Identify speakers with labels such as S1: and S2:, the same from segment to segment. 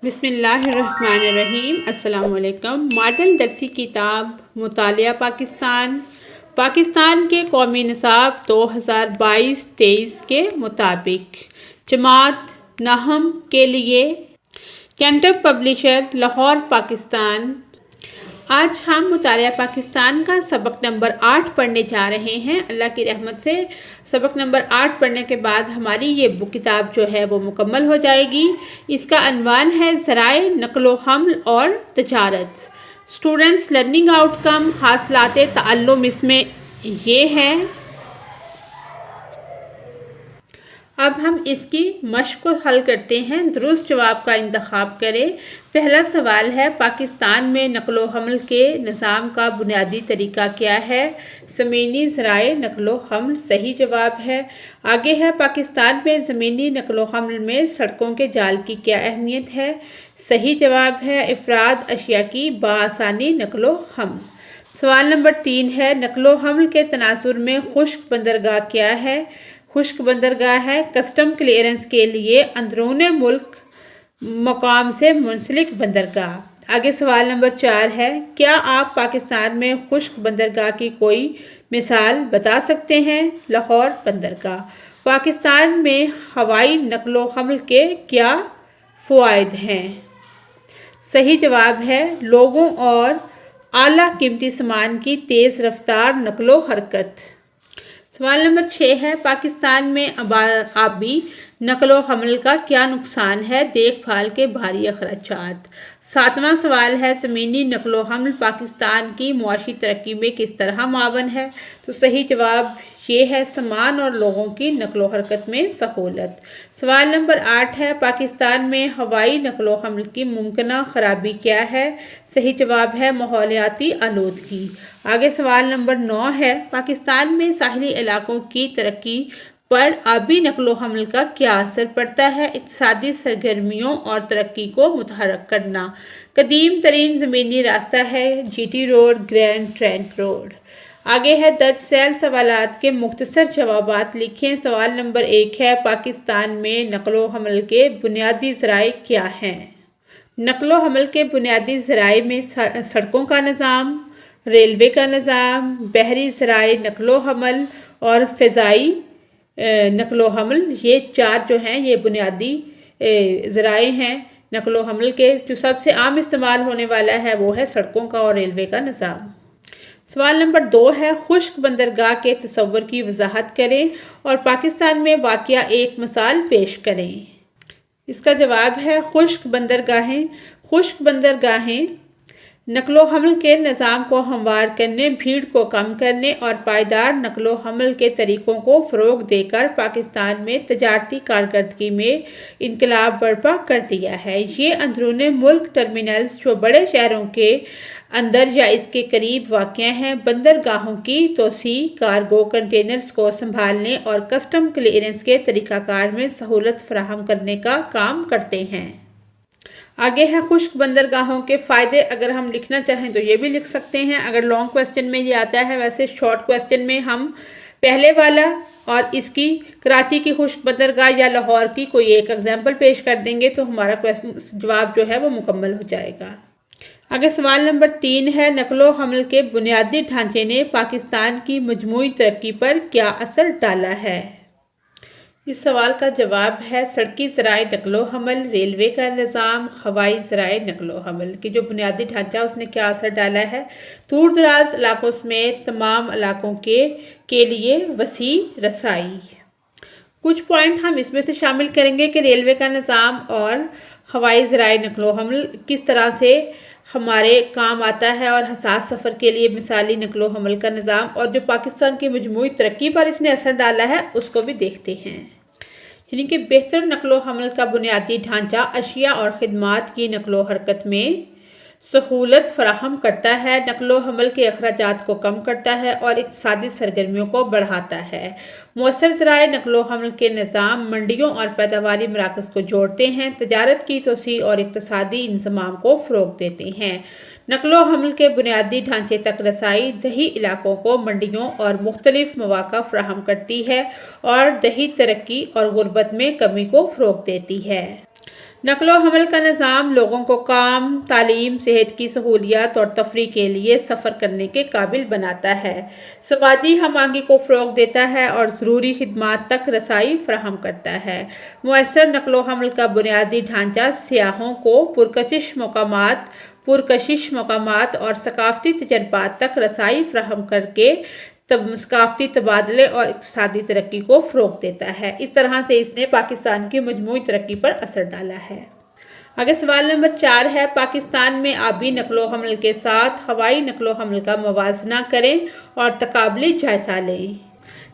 S1: بسم اللہ الرحمن الرحیم۔ السلام علیکم۔ ماڈل درسی کتاب مطالعہ پاکستان کے قومی نصاب 2022-23 کے مطابق جماعت نہم کے لیے کینٹب پبلشر لاہور پاکستان۔ آج ہم مطالعہ پاکستان کا سبق نمبر 8 پڑھنے جا رہے ہیں۔ اللہ کی رحمت سے سبق نمبر 8 پڑھنے کے بعد ہماری یہ کتاب جو ہے وہ مکمل ہو جائے گی۔ اس کا عنوان ہے ذرائع نقل و حمل اور تجارت۔ اسٹوڈنٹس لرننگ آؤٹ کم، حاصلات تعلم اس میں یہ ہے۔ اب ہم اس کی مشق کو حل کرتے ہیں۔ درست جواب کا انتخاب کریں۔ پہلا سوال ہے، پاکستان میں نقل و حمل کے نظام کا بنیادی طریقہ کیا ہے؟ زمینی ذرائع نقل و حمل صحیح جواب ہے۔ آگے ہے، پاکستان میں زمینی نقل و حمل میں سڑکوں کے جال کی کیا اہمیت ہے؟ صحیح جواب ہے، افراد اشیاء کی بآسانی نقل و حمل۔ سوال نمبر 3 ہے، نقل و حمل کے تناظر میں خشک بندرگاہ کیا ہے؟ خشک بندرگاہ ہے کسٹم کلیئرنس کے لیے اندرون ملک مقام سے منسلک بندرگاہ۔ آگے سوال نمبر 4 ہے، کیا آپ پاکستان میں خشک بندرگاہ کی کوئی مثال بتا سکتے ہیں؟ لاہور بندرگاہ۔ پاکستان میں ہوائی نقل و حمل کے کیا فوائد ہیں؟ صحیح جواب ہے، لوگوں اور اعلیٰ قیمتی سامان کی تیز رفتار نقل و حرکت۔ سوال نمبر 6 ہے، پاکستان میں آبی نقل و حمل کا کیا نقصان ہے؟ دیکھ بھال کے بھاری اخراجات۔ 7واں سوال ہے، زمینی نقل و حمل پاکستان کی معاشی ترقی میں کس طرح معاون ہے؟ تو صحیح جواب یہ ہے، سامان اور لوگوں کی نقل و حرکت میں سہولت۔ سوال نمبر 8 ہے، پاکستان میں ہوائی نقل و حمل کی ممکنہ خرابی کیا ہے؟ صحیح جواب ہے، ماحولیاتی آلودگی۔ آگے سوال نمبر 9 ہے، پاکستان میں ساحلی علاقوں کی ترقی پر آبی نقل و حمل کا کیا اثر پڑتا ہے؟ اقتصادی سرگرمیوں اور ترقی کو متحرک کرنا۔ قدیم ترین زمینی راستہ ہے G T Road, Grand Trunk Road. آگے ہے، درج ذیل سوالات کے مختصر جوابات لکھیں۔ سوال نمبر 1 ہے، پاکستان میں نقل و حمل کے بنیادی ذرائع کیا ہیں؟ نقل و حمل کے بنیادی ذرائع میں سڑکوں کا نظام، ریلوے کا نظام، بحری ذرائع نقل و حمل اور فضائی نقل و حمل، یہ 4 جو ہیں یہ بنیادی ذرائع ہیں نقل و حمل کے۔ جو سب سے عام استعمال ہونے والا ہے وہ ہے سڑکوں کا اور ریلوے کا نظام۔ سوال نمبر 2 ہے، خشک بندرگاہ کے تصور کی وضاحت کریں اور پاکستان میں واقع ایک مثال پیش کریں۔ اس کا جواب ہے، خشک بندرگاہیں نقل و حمل کے نظام کو ہموار کرنے، بھیڑ کو کم کرنے اور پائیدار نقل و حمل کے طریقوں کو فروغ دے کر پاکستان میں تجارتی کارکردگی میں انقلاب برپا کر دیا ہے۔ یہ اندرون ملک ٹرمینلز جو بڑے شہروں کے اندر یا اس کے قریب واقع ہیں، بندرگاہوں کی توسیع، کارگو کنٹینرز کو سنبھالنے اور کسٹم کلیئرنس کے طریقہ کار میں سہولت فراہم کرنے کا کام کرتے ہیں۔ آگے ہے، خشک بندرگاہوں کے فائدے۔ اگر ہم لکھنا چاہیں تو یہ بھی لکھ سکتے ہیں، اگر لانگ کویسچن میں یہ آتا ہے، ویسے شارٹ کویسچن میں ہم پہلے والا اور اس کی کراچی کی خشک بندرگاہ یا لاہور کی کوئی ایک ایگزامپل پیش کر دیں گے تو ہمارا جواب جو ہے وہ مکمل ہو جائے گا۔ آگے سوال نمبر 3 ہے، نقل و حمل کے بنیادی ڈھانچے نے پاکستان کی مجموعی ترقی پر کیا اثر ڈالا ہے؟ اس سوال کا جواب ہے، سڑکی ذرائع نقل و حمل، ریلوے کا نظام، ہوائی ذرائع نقل و حمل کی جو بنیادی ڈھانچہ اس نے کیا اثر ڈالا ہے؟ دور دراز علاقوں سمیت تمام علاقوں کے لیے وسیع رسائی۔ کچھ پوائنٹ ہم اس میں سے شامل کریں گے کہ ریلوے کا نظام اور ہوائی ذرائع نقل و حمل کس طرح سے ہمارے کام آتا ہے، اور حساس سفر کے لیے مثالی نقل و حمل کا نظام، اور جو پاکستان کی مجموعی ترقی پر اس نے اثر ڈالا ہے اس کو بھی دیکھتے ہیں۔ یعنی کہ بہتر نقل و حمل کا بنیادی ڈھانچہ اشیاء اور خدمات کی نقل و حرکت میں سہولت فراہم کرتا ہے، نقل و حمل کے اخراجات کو کم کرتا ہے اور اقتصادی سرگرمیوں کو بڑھاتا ہے۔ مؤثر ذرائع نقل و حمل کے نظام منڈیوں اور پیداواری مراکز کو جوڑتے ہیں، تجارت کی توسیع اور اقتصادی انضمام کو فروغ دیتے ہیں۔ نقل و حمل کے بنیادی ڈھانچے تک رسائی دیہی علاقوں کو منڈیوں اور مختلف مواقع فراہم کرتی ہے اور دیہی ترقی اور غربت میں کمی کو فروغ دیتی ہے۔ نقل و حمل کا نظام لوگوں کو کام، تعلیم، صحت کی سہولیات اور تفریح کے لیے سفر کرنے کے قابل بناتا ہے، سماجی ہم آہنگی کو فروغ دیتا ہے اور ضروری خدمات تک رسائی فراہم کرتا ہے۔ مؤثر نقل و حمل کا بنیادی ڈھانچہ سیاحوں کو پرکشش مقامات اور ثقافتی تجربات تک رسائی فراہم کر کے ثقافتی تبادلے اور اقتصادی ترقی کو فروغ دیتا ہے۔ اس طرح سے اس نے پاکستان کی مجموعی ترقی پر اثر ڈالا ہے۔ آگے سوال نمبر 4 ہے، پاکستان میں آبی نقل و حمل کے ساتھ ہوائی نقل و حمل کا موازنہ کریں اور تقابلی جائزہ لیں۔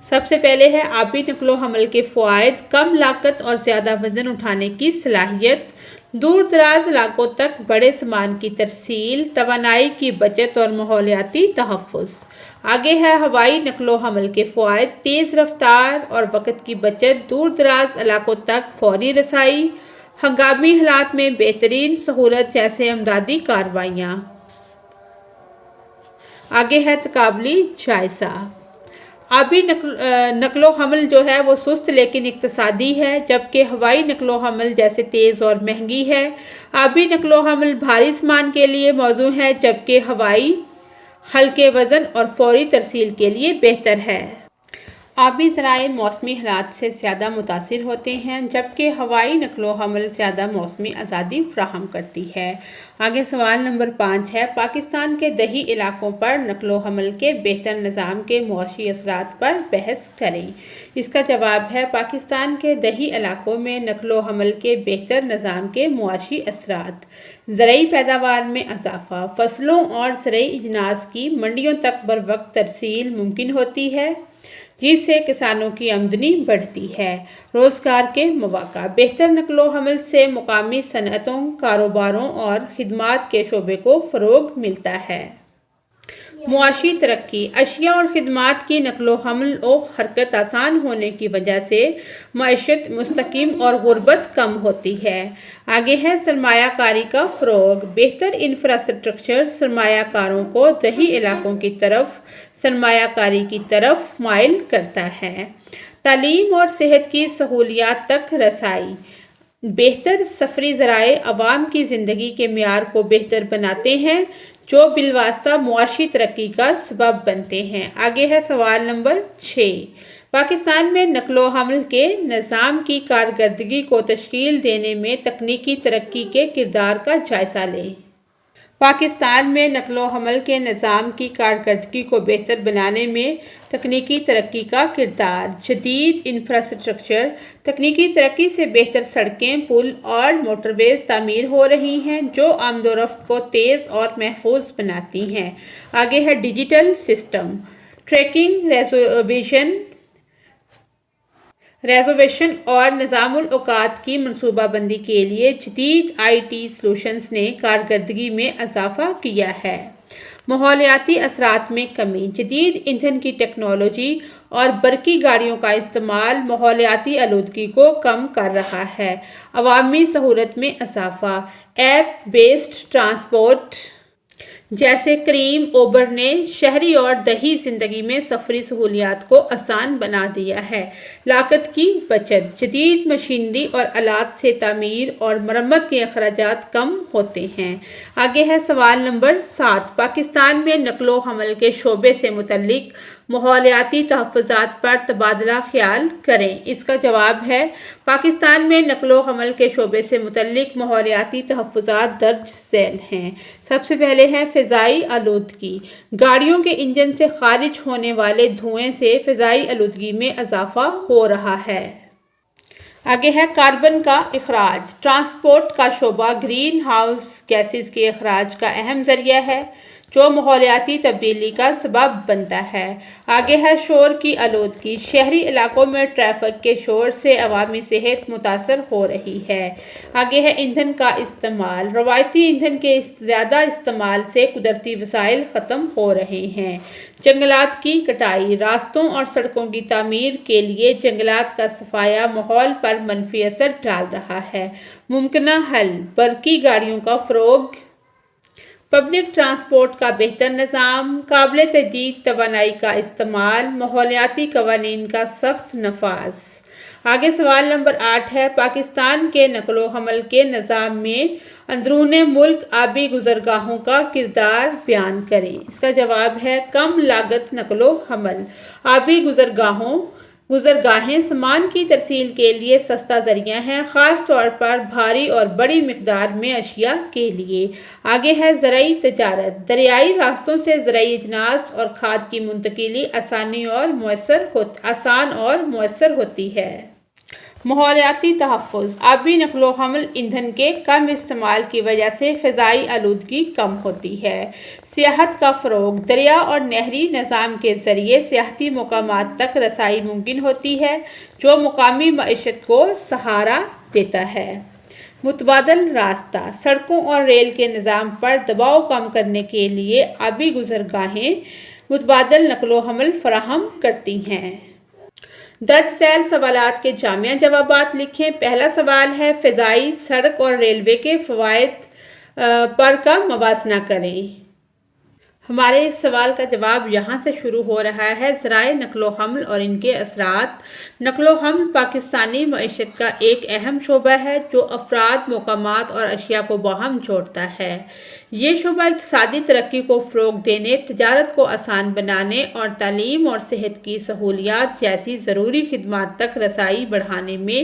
S1: سب سے پہلے ہے آبی نقل و حمل کے فوائد: کم لاگت اور زیادہ وزن اٹھانے کی صلاحیت، دور دراز علاقوں تک بڑے سامان کی ترسیل، توانائی کی بچت اور ماحولیاتی تحفظ۔ آگے ہے ہوائی نقل و حمل کے فوائد: تیز رفتار اور وقت کی بچت، دور دراز علاقوں تک فوری رسائی، ہنگامی حالات میں بہترین سہولت جیسے امدادی کارروائیاں۔ آگے ہے تقابلی جائزہ۔ آبی نقل و حمل جو ہے وہ سست لیکن اقتصادی ہے، جبکہ ہوائی نقل و حمل جیسے تیز اور مہنگی ہے۔ آبی نقل و حمل بھاری سامان کے لیے موزوں ہے، جبکہ ہوائی ہلکے وزن اور فوری ترسیل کے لیے بہتر ہے۔ آبی ذرائع موسمی حالات سے زیادہ متاثر ہوتے ہیں، جبکہ ہوائی نقل و حمل زیادہ موسمی آزادی فراہم کرتی ہے۔ آگے سوال نمبر 5 ہے، پاکستان کے دیہی علاقوں پر نقل و حمل کے بہتر نظام کے معاشی اثرات پر بحث کریں۔ اس کا جواب ہے، پاکستان کے دیہی علاقوں میں نقل و حمل کے بہتر نظام کے معاشی اثرات: زرعی پیداوار میں اضافہ، فصلوں اور زرعی اجناس کی منڈیوں تک بروقت ترسیل ممکن ہوتی ہے، جس سے کسانوں کی آمدنی بڑھتی ہے۔ روزگار کے مواقع: بہتر نقل و حمل سے مقامی صنعتوں، کاروباروں اور خدمات کے شعبے کو فروغ ملتا ہے۔ معاشی ترقی: اشیاء اور خدمات کی نقل و حمل و حرکت آسان ہونے کی وجہ سے معیشت مستحکم اور غربت کم ہوتی ہے۔ آگے ہے سرمایہ کاری کا فروغ: بہتر انفراسٹرکچر سرمایہ کاروں کو دیہی علاقوں کی طرف سرمایہ کاری کی طرف مائل کرتا ہے۔ تعلیم اور صحت کی سہولیات تک رسائی: بہتر سفری ذرائع عوام کی زندگی کے معیار کو بہتر بناتے ہیں، جو بالواسطہ معاشی ترقی کا سبب بنتے ہیں۔ آگے ہے سوال نمبر 6، پاکستان میں نقل و حمل کے نظام کی کارکردگی کو تشکیل دینے میں تکنیکی ترقی کے کردار کا جائزہ لیں۔ پاکستان میں نقل و حمل کے نظام کی کارکردگی کو بہتر بنانے میں تکنیکی ترقی کا کردار: جدید انفراسٹرکچر: تکنیکی ترقی سے بہتر سڑکیں، پل اور موٹر ویز تعمیر ہو رہی ہیں، جو آمد و رفت کو تیز اور محفوظ بناتی ہیں۔ آگے ہے ڈیجیٹل سسٹم: ٹریکنگ، ریزرویشن اور نظام الاوقات کی منصوبہ بندی کے لیے جدید IT سلوشنز نے کارکردگی میں اضافہ کیا ہے۔ ماحولیاتی اثرات میں کمی: جدید ایندھن کی ٹیکنالوجی اور برقی گاڑیوں کا استعمال ماحولیاتی آلودگی کو کم کر رہا ہے۔ عوامی سہولت میں اضافہ: ایپ بیسڈ ٹرانسپورٹ جیسے کریم اوبر نے شہری اور دیہی زندگی میں سفری سہولیات کو آسان بنا دیا ہے۔ لاگت کی بچت: جدید مشینری اور آلات سے تعمیر اور مرمت کے اخراجات کم ہوتے ہیں۔ آگے ہے سوال نمبر 7، پاکستان میں نقل و حمل کے شعبے سے متعلق ماحولیاتی تحفظات پر تبادلہ خیال کریں۔ اس کا جواب ہے، پاکستان میں نقل و حمل کے شعبے سے متعلق ماحولیاتی تحفظات درج ذیل ہیں۔ سب سے پہلے ہے فضائی آلودگی: گاڑیوں کے انجن سے خارج ہونے والے دھوئیں سے فضائی آلودگی میں اضافہ ہو رہا ہے۔ آگے ہے کاربن کا اخراج: ٹرانسپورٹ کا شعبہ گرین ہاؤس گیسز کے اخراج کا اہم ذریعہ ہے، جو ماحولیاتی تبدیلی کا سبب بنتا ہے۔ آگے ہے شور کی آلودگی: شہری علاقوں میں ٹریفک کے شور سے عوامی صحت متاثر ہو رہی ہے۔ آگے ہے ایندھن کا استعمال: روایتی ایندھن کے زیادہ استعمال سے قدرتی وسائل ختم ہو رہے ہیں۔ جنگلات کی کٹائی: راستوں اور سڑکوں کی تعمیر کے لیے جنگلات کا صفایا ماحول پر منفی اثر ڈال رہا ہے۔ ممکنہ حل: برقی گاڑیوں کا فروغ، پبلک ٹرانسپورٹ کا بہتر نظام، قابل تجدید توانائی کا استعمال، ماحولیاتی قوانین کا سخت نفاذ۔ آگے سوال نمبر 8 ہے، پاکستان کے نقل و حمل کے نظام میں اندرون ملک آبی گزرگاہوں کا کردار بیان کریں۔ اس کا جواب ہے کم لاگت نقل و حمل۔ آبی گزرگاہیں سامان کی ترسیل کے لیے سستا ذریعہ ہیں، خاص طور پر بھاری اور بڑی مقدار میں اشیاء کے لیے۔ آگے ہے زرعی تجارت۔ دریائی راستوں سے زرعی اجناس اور کھاد کی منتقلی آسان اور میسر ہوتی ہے۔ ماحولیاتی تحفظ۔ آبی نقل و حمل ایندھن کے کم استعمال کی وجہ سے فضائی آلودگی کم ہوتی ہے۔ سیاحت کا فروغ۔ دریا اور نہری نظام کے ذریعے سیاحتی مقامات تک رسائی ممکن ہوتی ہے، جو مقامی معیشت کو سہارا دیتا ہے۔ متبادل راستہ۔ سڑکوں اور ریل کے نظام پر دباؤ کم کرنے کے لیے آبی گزرگاہیں متبادل نقل و حمل فراہم کرتی ہیں۔ درج ذیل سوالات کے جامع جوابات لکھیں۔ پہلا سوال ہے، فضائی، سڑک اور ریلوے کے فوائد پر کا موازنہ کریں۔ ہمارے اس سوال کا جواب یہاں سے شروع ہو رہا ہے۔ ذرائع نقل و حمل اور ان کے اثرات۔ نقل و حمل پاکستانی معیشت کا ایک اہم شعبہ ہے جو افراد، مقامات اور اشیاء کو باہم جوڑتا ہے۔ یہ شعبہ اقتصادی ترقی کو فروغ دینے، تجارت کو آسان بنانے اور تعلیم اور صحت کی سہولیات جیسی ضروری خدمات تک رسائی بڑھانے میں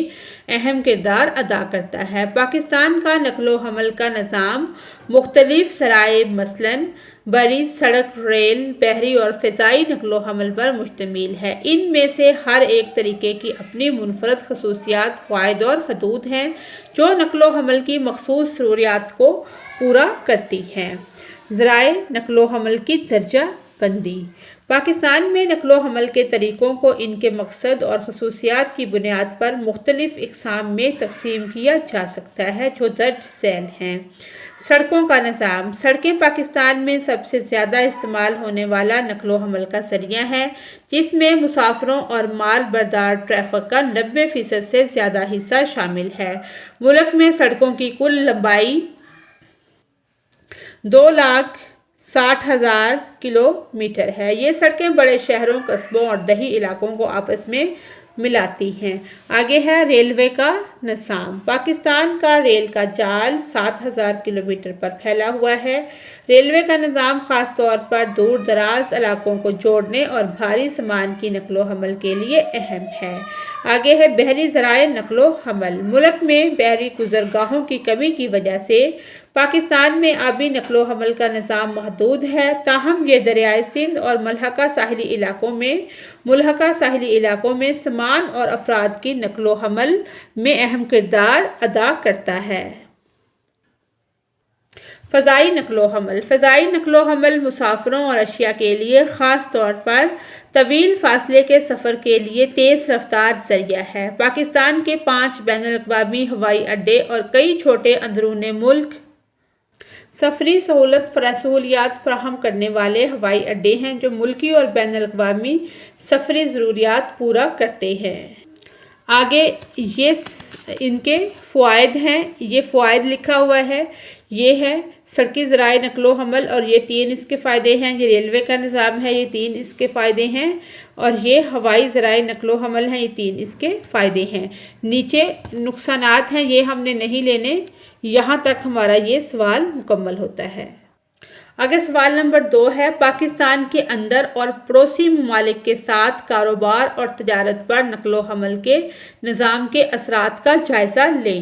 S1: اہم کردار ادا کرتا ہے۔ پاکستان کا نقل و حمل کا نظام مختلف ذرائع مثلاً بری، سڑک، ریل، بحری اور فضائی نقل و حمل پر مشتمل ہے۔ ان میں سے ہر ایک طریقے کی اپنی منفرد خصوصیات، فوائد اور حدود ہیں جو نقل و حمل کی مخصوص ضروریات کو پورا کرتی ہیں۔ ذرائع نقل و حمل کی درجہ بندی۔ پاکستان میں نقل و حمل کے طریقوں کو ان کے مقصد اور خصوصیات کی بنیاد پر مختلف اقسام میں تقسیم کیا جا سکتا ہے جو درج ذیل ہیں۔ سڑکوں کا نظام۔ سڑکیں پاکستان میں سب سے زیادہ استعمال ہونے والا نقل و حمل کا ذریعہ ہے، جس میں مسافروں اور مال بردار ٹریفک کا 90% سے زیادہ حصہ شامل ہے۔ ملک میں سڑکوں کی کل لمبائی 2,60,000 کلومیٹر ہے۔ یہ سڑکیں بڑے شہروں، قصبوں اور دیہی علاقوں کو آپس میں ملاتی ہیں۔ آگے ہے ریلوے کا نظام۔ پاکستان کا ریل کا جال 7,000 کلومیٹر پر پھیلا ہوا ہے۔ ریلوے کا نظام خاص طور پر دور دراز علاقوں کو جوڑنے اور بھاری سامان کی نقل و حمل کے لیے اہم ہے۔ آگے ہے بحری ذرائع نقل و حمل۔ ملک میں بحری گزرگاہوں کی کمی کی وجہ سے پاکستان میں آبی نقل و حمل کا نظام محدود ہے، تاہم یہ دریائے سندھ اور ملحقہ ساحلی علاقوں میں سامان اور افراد کی نقل و حمل میں اہم کردار ادا کرتا ہے۔ فضائی نقل و حمل۔ فضائی نقل و حمل مسافروں اور اشیاء کے لیے خاص طور پر طویل فاصلے کے سفر کے لیے تیز رفتار ذریعہ ہے۔ پاکستان کے 5 بین الاقوامی ہوائی اڈے اور کئی چھوٹے اندرون ملک سفری سہولیات فراہم کرنے والے ہوائی اڈے ہیں جو ملکی اور بین الاقوامی سفری ضروریات پورا کرتے ہیں۔ آگے ان کے فوائد ہیں، یہ فوائد لکھا ہوا ہے۔ یہ ہے سڑکی ذرائع نقل و حمل اور یہ 3 اس کے فائدے ہیں۔ یہ ریلوے کا نظام ہے، یہ 3 اس کے فائدے ہیں، اور یہ ہوائی ذرائع نقل و حمل ہیں، یہ 3 اس کے فائدے ہیں۔ نیچے نقصانات ہیں، یہ ہم نے نہیں لینے۔ یہاں تک ہمارا یہ سوال مکمل ہوتا ہے۔ اگر سوال نمبر 2 ہے، پاکستان کے اندر اور پڑوسی ممالک کے ساتھ کاروبار اور تجارت پر نقل و حمل کے نظام کے اثرات کا جائزہ لیں۔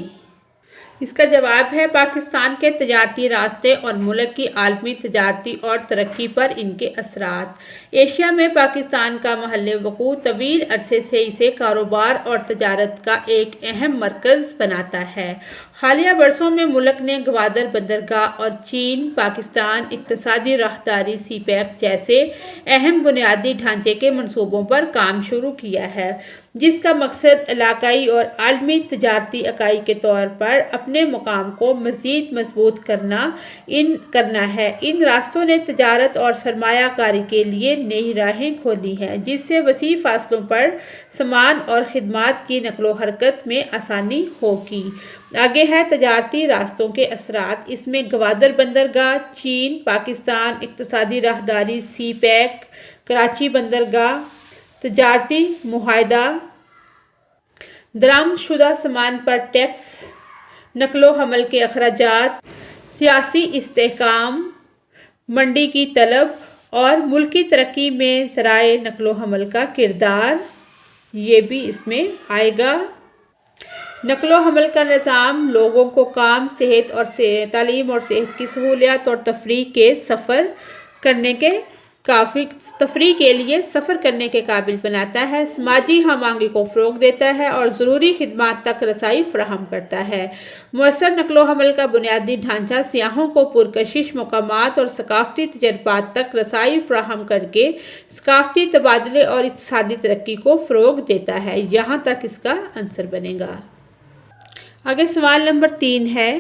S1: اس کا جواب ہے پاکستان کے تجارتی راستے اور ملک کی عالمی تجارتی اور ترقی پر ان کے اثرات۔ ایشیا میں پاکستان کا محل وقوع طویل عرصے سے اسے کاروبار اور تجارت کا ایک اہم مرکز بناتا ہے۔ حالیہ برسوں میں ملک نے گوادر بندرگاہ اور چین پاکستان اقتصادی راہداری سی پیک جیسے اہم بنیادی ڈھانچے کے منصوبوں پر کام شروع کیا ہے، جس کا مقصد علاقائی اور عالمی تجارتی اکائی کے طور پر اپنے مقام کو مزید مضبوط کرنا ہے۔ ان راستوں نے تجارت اور سرمایہ کاری کے لیے نئی راہیں کھولی ہیں، جس سے وسیع فاصلوں پر سامان اور خدمات کی نقل و حرکت میں آسانی ہوگی۔ آگے ہے تجارتی راستوں کے اثرات۔ اس میں گوادر بندرگاہ، چین پاکستان اقتصادی راہداری سی پیک، کراچی بندرگاہ تجارتی معاہدہ، درآمد شدہ سامان پر ٹیکس، نقل و حمل کے اخراجات، سیاسی استحکام، منڈی کی طلب اور ملکی ترقی میں ذرائع نقل و حمل کا کردار، یہ بھی اس میں آئے گا۔ نقل و حمل کا نظام لوگوں کو کام، صحت اور تعلیم اور صحت کی سہولیات اور تفریح کے لیے سفر کرنے کے قابل بناتا ہے، سماجی ہم آہنگی کو فروغ دیتا ہے اور ضروری خدمات تک رسائی فراہم کرتا ہے۔ مؤثر نقل و حمل کا بنیادی ڈھانچہ سیاحوں کو پرکشش مقامات اور ثقافتی تجربات تک رسائی فراہم کر کے ثقافتی تبادلے اور اقتصادی ترقی کو فروغ دیتا ہے، یہاں تک اس کا عنصر بنے گا۔ آگے سوال نمبر 3 ہے،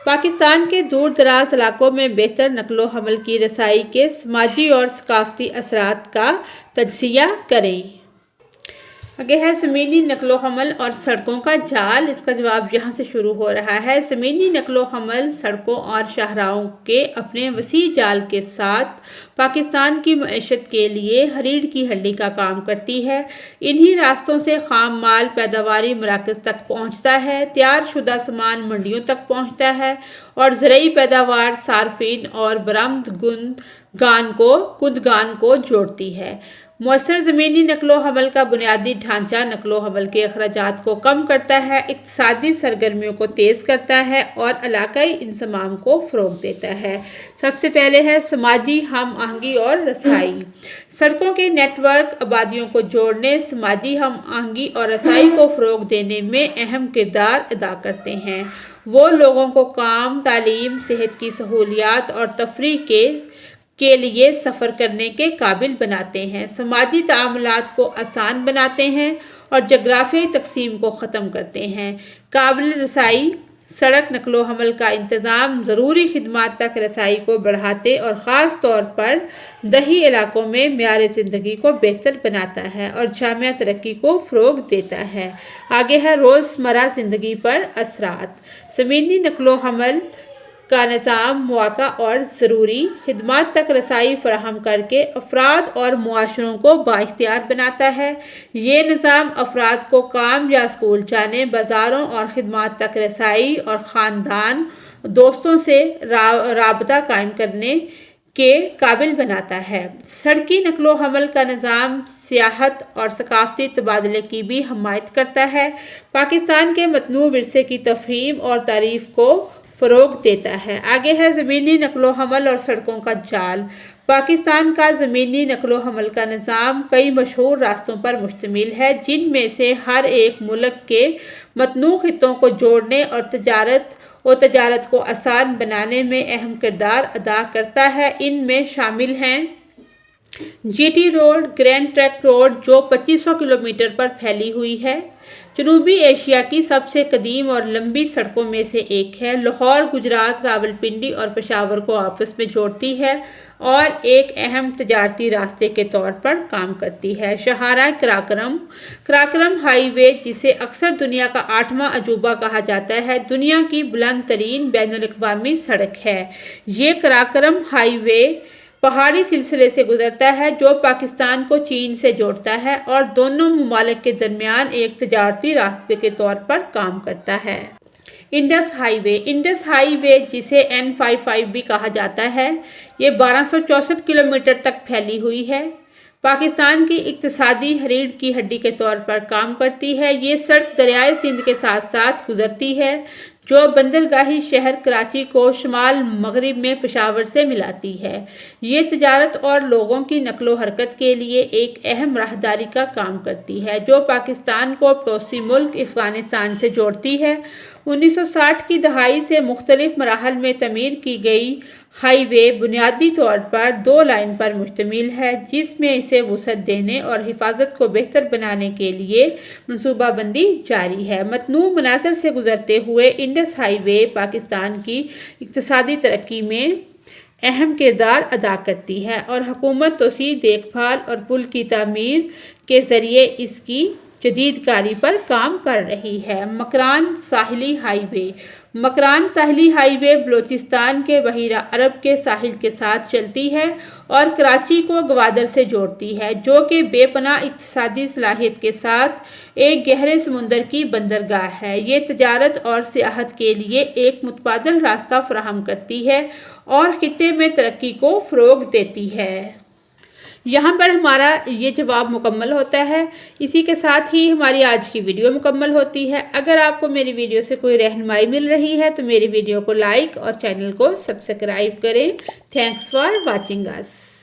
S1: پاکستان کے دور دراز علاقوں میں بہتر نقل و حمل کی رسائی کے سماجی اور ثقافتی اثرات کا تجزیہ کریں۔ آگے ہے زمینی نقل و حمل اور سڑکوں کا جال، اس کا جواب یہاں سے شروع ہو رہا ہے۔ زمینی نقل و حمل سڑکوں اور شاہراہوں کے اپنے وسیع جال کے ساتھ پاکستان کی معیشت کے لیے ریڑھ کی ہڈی کا کام کرتی ہے۔ انہی راستوں سے خام مال پیداواری مراکز تک پہنچتا ہے، تیار شدہ سامان منڈیوں تک پہنچتا ہے اور زرعی پیداوار صارفین اور برآمدکنندگان کو جوڑتی ہے۔ مؤثر زمینی نقل و حمل کا بنیادی ڈھانچہ نقل و حمل کے اخراجات کو کم کرتا ہے، اقتصادی سرگرمیوں کو تیز کرتا ہے اور علاقائی انضمام کو فروغ دیتا ہے۔ سب سے پہلے ہے سماجی ہم آہنگی اور رسائی۔ سڑکوں کے نیٹ ورک آبادیوں کو جوڑنے، سماجی ہم آہنگی اور رسائی کو فروغ دینے میں اہم کردار ادا کرتے ہیں۔ وہ لوگوں کو کام، تعلیم، صحت کی سہولیات اور تفریح کے لیے سفر کرنے کے قابل بناتے ہیں، سماجی تعاملات کو آسان بناتے ہیں اور جغرافیائی تقسیم کو ختم کرتے ہیں۔ قابل رسائی سڑک نقل و حمل کا انتظام ضروری خدمات تک رسائی کو بڑھاتے اور خاص طور پر دیہی علاقوں میں معیار زندگی کو بہتر بناتا ہے اور جامع ترقی کو فروغ دیتا ہے۔ آگے ہے روزمرہ زندگی پر اثرات۔ زمینی نقل و حمل کا نظام مواقع اور ضروری خدمات تک رسائی فراہم کر کے افراد اور معاشروں کو بااختیار بناتا ہے۔ یہ نظام افراد کو کام یا اسکول جانے، بازاروں اور خدمات تک رسائی اور خاندان دوستوں سے رابطہ قائم کرنے کے قابل بناتا ہے۔ سڑکی نقل و حمل کا نظام سیاحت اور ثقافتی تبادلے کی بھی حمایت کرتا ہے، پاکستان کے متنوع ورثے کی تفہیم اور تعریف کو فروغ دیتا ہے۔ آگے ہے زمینی نقل و حمل اور سڑکوں کا جال۔ پاکستان کا زمینی نقل و حمل کا نظام کئی مشہور راستوں پر مشتمل ہے، جن میں سے ہر ایک ملک کے متنوع خطوں کو جوڑنے اور تجارت کو آسان بنانے میں اہم کردار ادا کرتا ہے۔ ان میں شامل ہیں G T Road, Grand Trunk Road جو 2500 کلومیٹر پر پھیلی ہوئی ہے، جنوبی ایشیا کی سب سے قدیم اور لمبی سڑکوں میں سے ایک ہے، لاہور، گجرات، راولپنڈی اور پشاور کو آپس میں جوڑتی ہے اور ایک اہم تجارتی راستے کے طور پر کام کرتی ہے۔ شاہراہ قراقرم ہائی وے، جسے اکثر دنیا کا 8واں عجوبہ کہا جاتا ہے، دنیا کی بلند ترین بین الاقوامی سڑک ہے۔ یہ قراقرم ہائی وے پہاڑی سلسلے سے گزرتا ہے جو پاکستان کو چین سے جوڑتا ہے اور دونوں ممالک کے درمیان ایک تجارتی راستے کے طور پر کام کرتا ہے۔ انڈس ہائی وے جسے N55 بھی کہا جاتا ہے، یہ 1264 کلومیٹر تک پھیلی ہوئی ہے، پاکستان کی اقتصادی ریڑھ کی ہڈی کے طور پر کام کرتی ہے۔ یہ سڑک دریائے سندھ کے ساتھ ساتھ گزرتی ہے جو بندرگاہی شہر کراچی کو شمال مغرب میں پشاور سے ملاتی ہے۔ یہ تجارت اور لوگوں کی نقل و حرکت کے لیے ایک اہم راہداری کا کام کرتی ہے جو پاکستان کو پڑوسی ملک افغانستان سے جوڑتی ہے۔ 1960 کی دہائی سے مختلف مراحل میں تعمیر کی گئی ہائی وے بنیادی طور پر 2 لائن پر مشتمل ہے، جس میں اسے وسعت دینے اور حفاظت کو بہتر بنانے کے لیے منصوبہ بندی جاری ہے۔ متنوع مناظر سے گزرتے ہوئے انڈس ہائی وے پاکستان کی اقتصادی ترقی میں اہم کردار ادا کرتی ہے اور حکومت توسیع، دیکھ بھال اور پل کی تعمیر کے ذریعے اس کی جدید کاری پر کام کر رہی ہے۔ مکران ساحلی ہائی وے مکران ساحلی ہائی وے بلوچستان کے بحیرہ عرب کے ساحل کے ساتھ چلتی ہے اور کراچی کو گوادر سے جوڑتی ہے، جو کہ بے پناہ اقتصادی صلاحیت کے ساتھ ایک گہرے سمندر کی بندرگاہ ہے۔ یہ تجارت اور سیاحت کے لیے ایک متبادل راستہ فراہم کرتی ہے اور خطے میں ترقی کو فروغ دیتی ہے۔ یہاں پر ہمارا یہ جواب مکمل ہوتا ہے۔ اسی کے ساتھ ہی ہماری آج کی ویڈیو مکمل ہوتی ہے۔ اگر آپ کو میری ویڈیو سے کوئی رہنمائی مل رہی ہے تو میری ویڈیو کو لائک اور چینل کو سبسکرائب کریں۔ Thanks for watching us.